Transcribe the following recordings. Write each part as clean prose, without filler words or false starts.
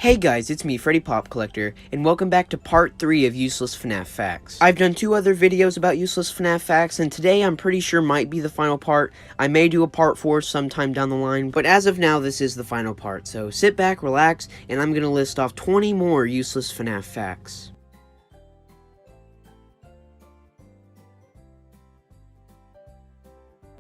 Hey guys, it's me, Freddy Pop Collector, and welcome back to part 3 of Useless FNAF Facts. I've done 2 other videos about useless FNAF Facts, and today I'm pretty sure might be the final part. I may do a part 4 sometime down the line, but as of now, this is the final part. So sit back, relax, and I'm gonna list off 20 more useless FNAF Facts.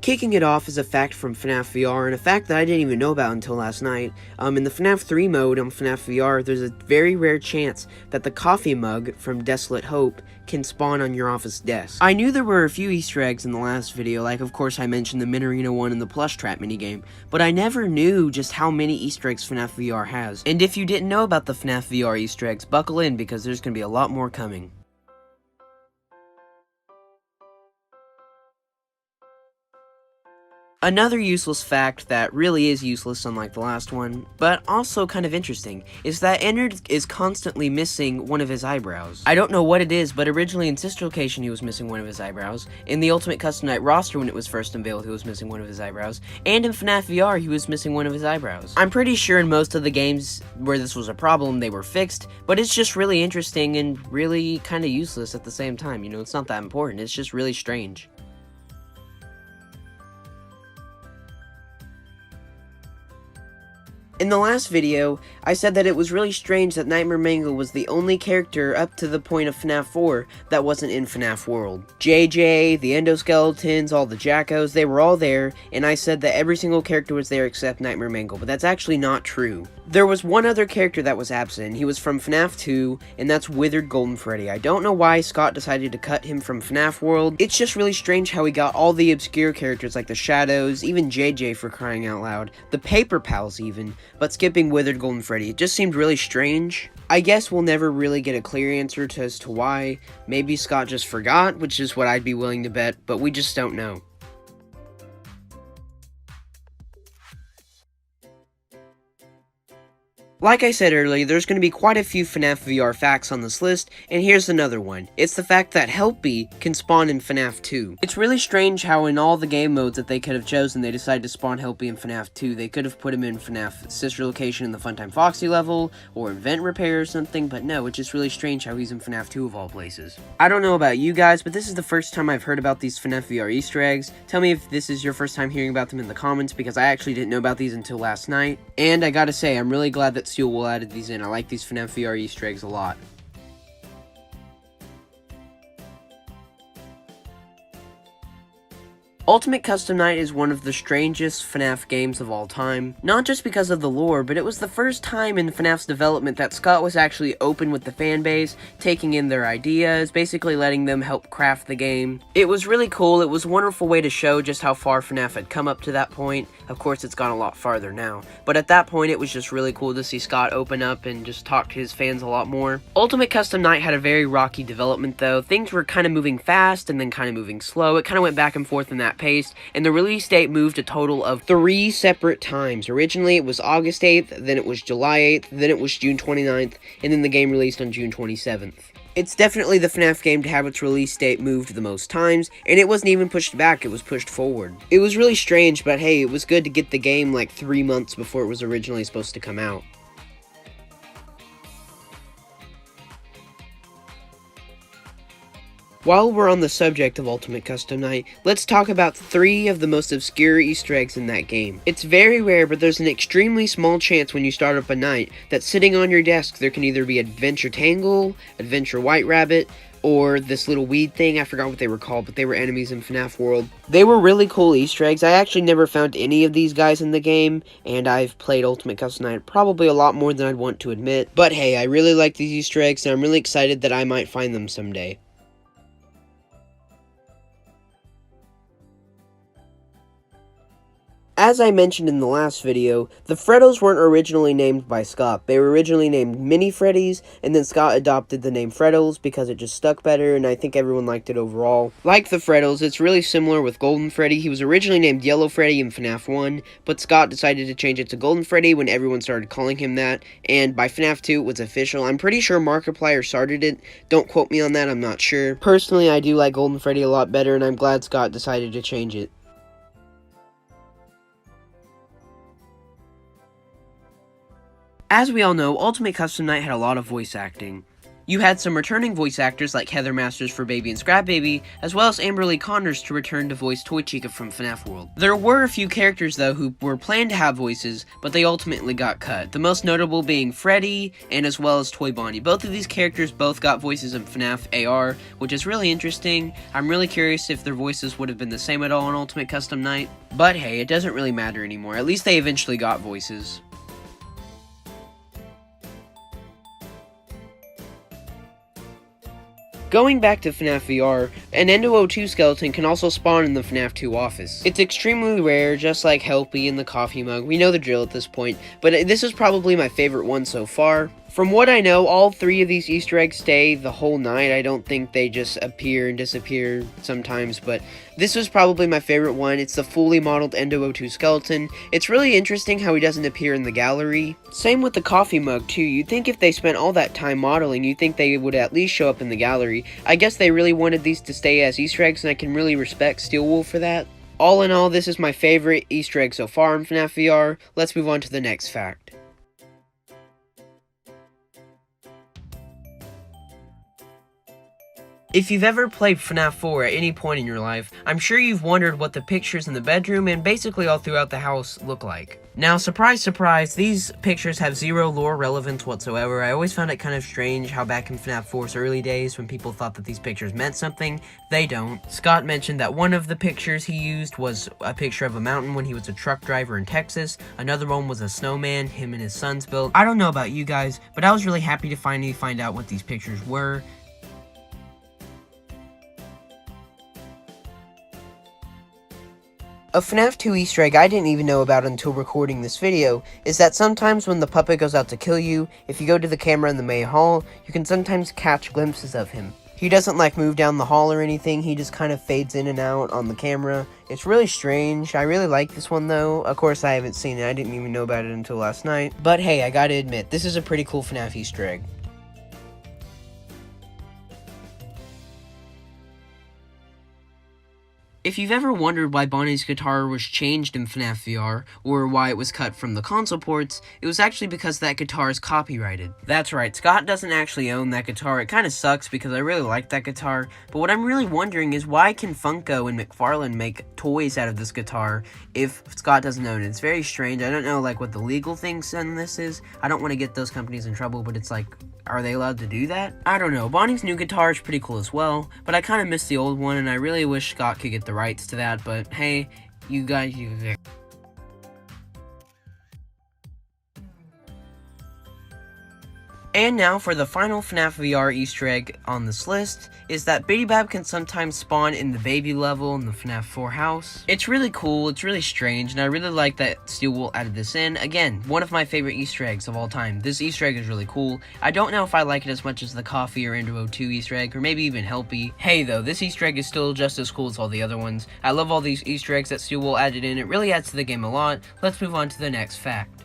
Kicking it off is a fact from FNAF VR, and a fact that I didn't even know about until last night. In the FNAF 3 mode on FNAF VR, there's a very rare chance that the coffee mug from Desolate Hope can spawn on your office desk. I knew there were a few Easter eggs in the last video, like of course I mentioned the Minarino one and the Plush Trap minigame, but I never knew just how many Easter eggs FNAF VR has. And if you didn't know about the FNAF VR Easter eggs, buckle in because there's gonna be a lot more coming. Another useless fact that really is useless unlike the last one, but also kind of interesting, is that Ennard is constantly missing one of his eyebrows. I don't know what it is, but originally in Sister Location he was missing one of his eyebrows, in the Ultimate Custom Night roster when it was first unveiled he was missing one of his eyebrows, and in FNAF VR he was missing one of his eyebrows. I'm pretty sure in most of the games where this was a problem they were fixed, but it's just really interesting and really kind of useless at the same time, you know, it's not that important, it's just really strange. In the last video, I said that it was really strange that Nightmare Mangle was the only character up to the point of FNAF 4 that wasn't in FNAF World. JJ, the Endoskeletons, all the Jackos, they were all there, and I said that every single character was there except Nightmare Mangle, but that's actually not true. There was one other character that was absent, he was from FNAF 2, and that's Withered Golden Freddy. I don't know why Scott decided to cut him from FNAF World. It's just really strange how he got all the obscure characters like the Shadows, even JJ for crying out loud, the Paper Pals even, but skipping Withered Golden Freddy. It just seemed really strange. I guess we'll never really get a clear answer as to why. Maybe Scott just forgot, which is what I'd be willing to bet, but we just don't know. Like I said earlier, there's going to be quite a few FNAF VR facts on this list, and here's another one. It's the fact that Helpy can spawn in FNAF 2. It's really strange how in all the game modes that they could have chosen, they decided to spawn Helpy in FNAF 2. They could have put him in FNAF Sister Location in the Funtime Foxy level, or in Vent Repair or something, but no, it's just really strange how he's in FNAF 2 of all places. I don't know about you guys, but this is the first time I've heard about these FNAF VR Easter eggs. Tell me if this is your first time hearing about them in the comments, because I actually didn't know about these until last night. And I gotta say, I'm really glad that Seal will added these in. I like these FNAF VR Easter eggs a lot. Ultimate Custom Night is one of the strangest FNAF games of all time. Not just because of the lore, but it was the first time in FNAF's development that Scott was actually open with the fanbase, taking in their ideas, basically letting them help craft the game. It was really cool. It was a wonderful way to show just how far FNAF had come up to that point. Of course, it's gone a lot farther now. But at that point, it was just really cool to see Scott open up and just talk to his fans a lot more. Ultimate Custom Night had a very rocky development, though. Things were kind of moving fast and then kind of moving slow. It kind of went back and forth in that pace, and the release date moved a total of 3 separate times. Originally, it was August 8th, then it was July 8th, then it was June 29th, and then the game released on June 27th. It's definitely the FNAF game to have its release date moved the most times, and it wasn't even pushed back, it was pushed forward. It was really strange, but hey, it was good to get the game like 3 months before it was originally supposed to come out. While we're on the subject of Ultimate Custom Night, let's talk about 3 of the most obscure Easter eggs in that game. It's very rare, but there's an extremely small chance when you start up a night that sitting on your desk there can either be Adventure Tangle, Adventure White Rabbit, or this little weed thing. I forgot what they were called, but they were enemies in FNAF World. They were really cool Easter eggs. I actually never found any of these guys in the game, and I've played Ultimate Custom Night probably a lot more than I'd want to admit. But hey, I really like these Easter eggs, and I'm really excited that I might find them someday. As I mentioned in the last video, the Freddos weren't originally named by Scott. They were originally named Mini Freddys, and then Scott adopted the name Freddos because it just stuck better, and I think everyone liked it overall. Like the Freddos, it's really similar with Golden Freddy. He was originally named Yellow Freddy in FNAF 1, but Scott decided to change it to Golden Freddy when everyone started calling him that, and by FNAF 2 it was official. I'm pretty sure Markiplier started it. Don't quote me on that, I'm not sure. Personally, I do like Golden Freddy a lot better, and I'm glad Scott decided to change it. As we all know, Ultimate Custom Night had a lot of voice acting. You had some returning voice actors like Heather Masters for Baby and Scrap Baby, as well as Amber Lee Connors to return to voice Toy Chica from FNAF World. There were a few characters though who were planned to have voices, but they ultimately got cut. The most notable being Freddy, and as well as Toy Bonnie. Both of these characters both got voices in FNAF AR, which is really interesting. I'm really curious if their voices would have been the same at all on Ultimate Custom Night. But hey, it doesn't really matter anymore. At least they eventually got voices. Going back to FNAF VR, an Endo 02 skeleton can also spawn in the FNAF 2 office. It's extremely rare, just like Helpy and the coffee mug. We know the drill at this point, but this is probably my favorite one so far. From what I know, all 3 of these Easter eggs stay the whole night. I don't think they just appear and disappear sometimes, but this was probably my favorite one. It's the fully modeled Endo 02 skeleton. It's really interesting how he doesn't appear in the gallery. Same with the coffee mug too. You'd think if they spent all that time modeling, you'd think they would at least show up in the gallery. I guess they really wanted these to stay as Easter eggs, and I can really respect Steel Wool for that. All in all, this is my favorite Easter egg so far in FNAF VR. Let's move on to the next fact. If you've ever played FNAF 4 at any point in your life, I'm sure you've wondered what the pictures in the bedroom and basically all throughout the house look like. Now, surprise, surprise, these pictures have zero lore relevance whatsoever. I always found it kind of strange how back in FNAF 4's early days when people thought that these pictures meant something, they don't. Scott mentioned that one of the pictures he used was a picture of a mountain when he was a truck driver in Texas. Another one was a snowman him and his sons built. I don't know about you guys, but I was really happy to finally find out what these pictures were. A FNAF 2 Easter egg I didn't even know about until recording this video is that sometimes when the puppet goes out to kill you, if you go to the camera in the main hall, you can sometimes catch glimpses of him. He doesn't like move down the hall or anything, he just kind of fades in and out on the camera. It's really strange. I really like this one though. Of course I haven't seen it, I didn't even know about it until last night. But hey, I gotta admit, this is a pretty cool FNAF Easter egg. If you've ever wondered why Bonnie's guitar was changed in FNAF VR, or why it was cut from the console ports, it was actually because that guitar is copyrighted. That's right, Scott doesn't actually own that guitar. It kind of sucks because I really like that guitar, but what I'm really wondering is why can Funko and McFarlane make toys out of this guitar if Scott doesn't own it? It's very strange. I don't know like what the legal things on this is. I don't want to get those companies in trouble, but it's like, are they allowed to do that? I don't know. Bonnie's new guitar is pretty cool as well, but I kind of miss the old one, and I really wish Scott could get the rights to that, but hey, you guys, And now for the final FNAF VR Easter egg on this list, is that Biddy Bab can sometimes spawn in the baby level in the FNAF 4 house. It's really cool, it's really strange, and I really like that Steel Wool added this in. Again, one of my favorite Easter eggs of all time. This Easter egg is really cool. I don't know if I like it as much as the Coffee or Endo 02 Easter egg, or maybe even Helpy. Hey though, this Easter egg is still just as cool as all the other ones. I love all these Easter eggs that Steel Wool added in, it really adds to the game a lot. Let's move on to the next fact.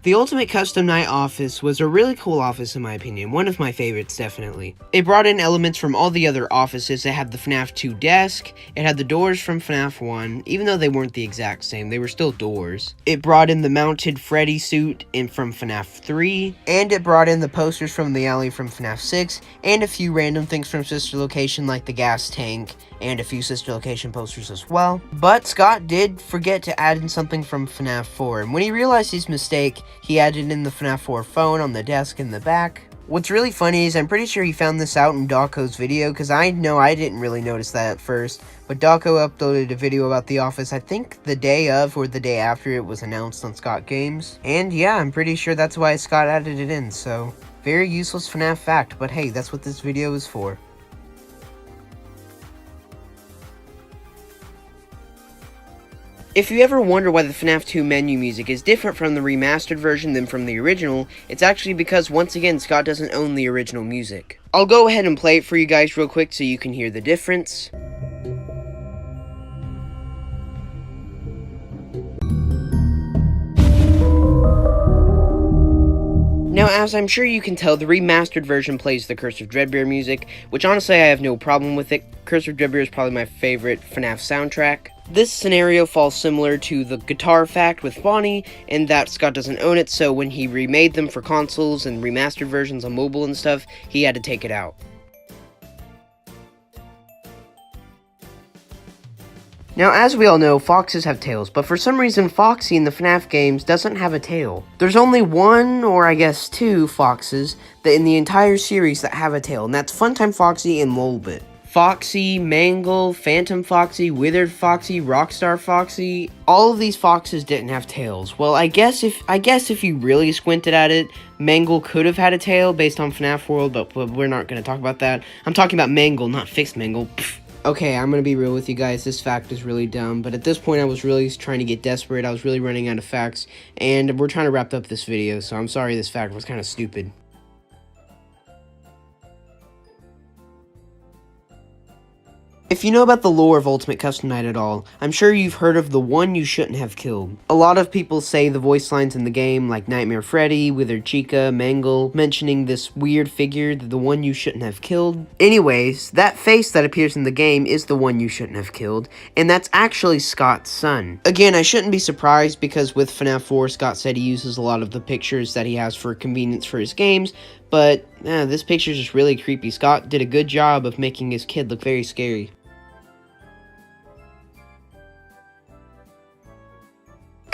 The Ultimate Custom Night office was a really cool office in my opinion, one of my favorites definitely. It brought in elements from all the other offices. It had the FNAF 2 desk, it had the doors from FNAF 1, even though they weren't the exact same, they were still doors. It brought in the mounted Freddy suit from FNAF 3, and it brought in the posters from the alley from FNAF 6, and a few random things from Sister Location like the gas tank, and a few Sister Location posters as well. But Scott did forget to add in something from FNAF 4, and when he realized his mistake, he added in the FNAF 4 phone on the desk in the back. What's really funny is I'm pretty sure he found this out in Dawko's video, because I know I didn't really notice that at first, but Dawko uploaded a video about the office, I think the day of or the day after it was announced on Scott Games. And yeah, I'm pretty sure that's why Scott added it in, so very useless FNAF fact, but hey, that's what this video is for. If you ever wonder why the FNAF 2 menu music is different from the remastered version than from the original, it's actually because, once again, Scott doesn't own the original music. I'll go ahead and play it for you guys real quick so you can hear the difference. Now, as I'm sure you can tell, the remastered version plays the Curse of Dreadbear music, which honestly I have no problem with it. Curse of Dreadbear is probably my favorite FNAF soundtrack. This scenario falls similar to the guitar fact with Bonnie, in that Scott doesn't own it, so when he remade them for consoles and remastered versions on mobile and stuff, he had to take it out. Now, as we all know, foxes have tails, but for some reason, Foxy in the FNAF games doesn't have a tail. There's only one, or I guess two, foxes that in the entire series that have a tail, and that's Funtime Foxy and Lolbit. Foxy, Mangle, Phantom Foxy, Withered Foxy, Rockstar Foxy, all of these foxes didn't have tails. Well, I guess if you really squinted at it, Mangle could have had a tail based on FNAF World, but we're not going to talk about that. I'm talking about Mangle, not Fixed Mangle. Pfft. Okay, I'm gonna be real with you guys, this fact is really dumb, but at this point I was really trying to get desperate, I was really running out of facts, and we're trying to wrap up this video, so I'm sorry this fact was kind of stupid. If you know about the lore of Ultimate Custom Night at all, I'm sure you've heard of the one you shouldn't have killed. A lot of people say the voice lines in the game, like Nightmare Freddy, Withered Chica, Mangle, mentioning this weird figure, the one you shouldn't have killed. Anyways, that face that appears in the game is the one you shouldn't have killed, and that's actually Scott's son. Again, I shouldn't be surprised because with FNAF 4, Scott said he uses a lot of the pictures that he has for convenience for his games, but this picture's just really creepy. Scott did a good job of making his kid look very scary.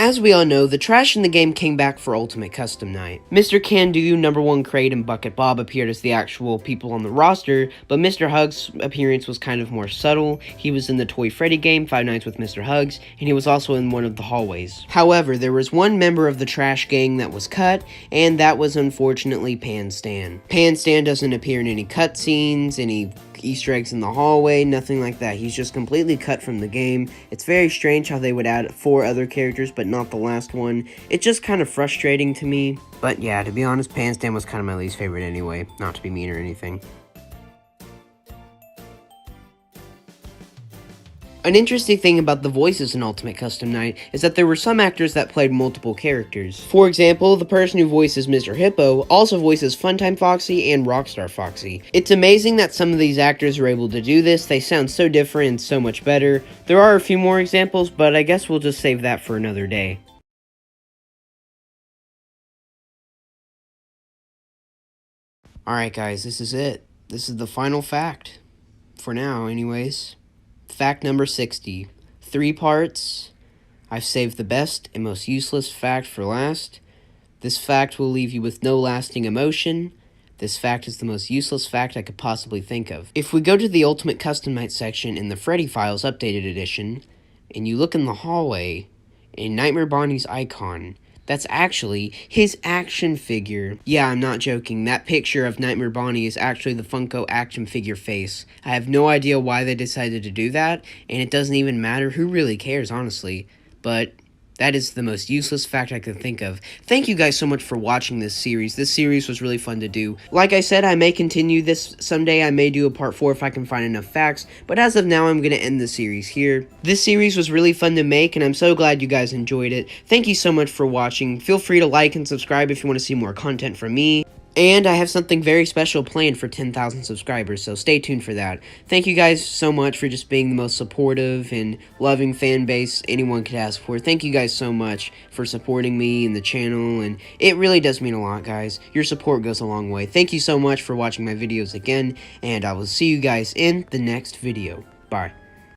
As we all know, the trash in the game came back for Ultimate Custom Night. Mr. Can-Do, Number 1 Crate, and Bucket Bob appeared as the actual people on the roster, but Mr. Hugs' appearance was kind of more subtle. He was in the Toy Freddy game, Five Nights with Mr. Hugs, and he was also in one of the hallways. However, there was one member of the trash gang that was cut, and that was unfortunately Pan Stan. Pan Stan doesn't appear in any cutscenes, any Easter eggs in the hallway, nothing like that. He's just completely cut from the game. It's very strange how they would add 4 other characters, but not the last one. It's just kind of frustrating to me. But yeah, to be honest, Pan Stan was kind of my least favorite anyway, not to be mean or anything. An interesting thing about the voices in Ultimate Custom Night is that there were some actors that played multiple characters. For example, the person who voices Mr. Hippo also voices Funtime Foxy and Rockstar Foxy. It's amazing that some of these actors are able to do this. They sound so different and so much better. There are a few more examples, but I guess we'll just save that for another day. Alright guys, this is it. This is the final fact. For now, anyways. Fact number 60. 3 parts. I've saved the best and most useless fact for last. This fact will leave you with no lasting emotion. This fact is the most useless fact I could possibly think of. If we go to the Ultimate Custom Night section in the Freddy Files Updated Edition, and you look in the hallway, in Nightmare Bonnie's icon, that's actually his action figure. Yeah, I'm not joking. That picture of Nightmare Bonnie is actually the Funko action figure face. I have no idea why they decided to do that, and it doesn't even matter. Who really cares, honestly? But that is the most useless fact I could think of. Thank you guys so much for watching this series. This series was really fun to do. Like I said, I may continue this someday. I may do a part 4 if I can find enough facts. But as of now, I'm going to end the series here. This series was really fun to make, and I'm so glad you guys enjoyed it. Thank you so much for watching. Feel free to like and subscribe if you want to see more content from me. And I have something very special planned for 10,000 subscribers, so stay tuned for that. Thank you guys so much for just being the most supportive and loving fan base anyone could ask for. Thank you guys so much for supporting me and the channel, and it really does mean a lot, guys. Your support goes a long way. Thank you so much for watching my videos again, and I will see you guys in the next video. Bye.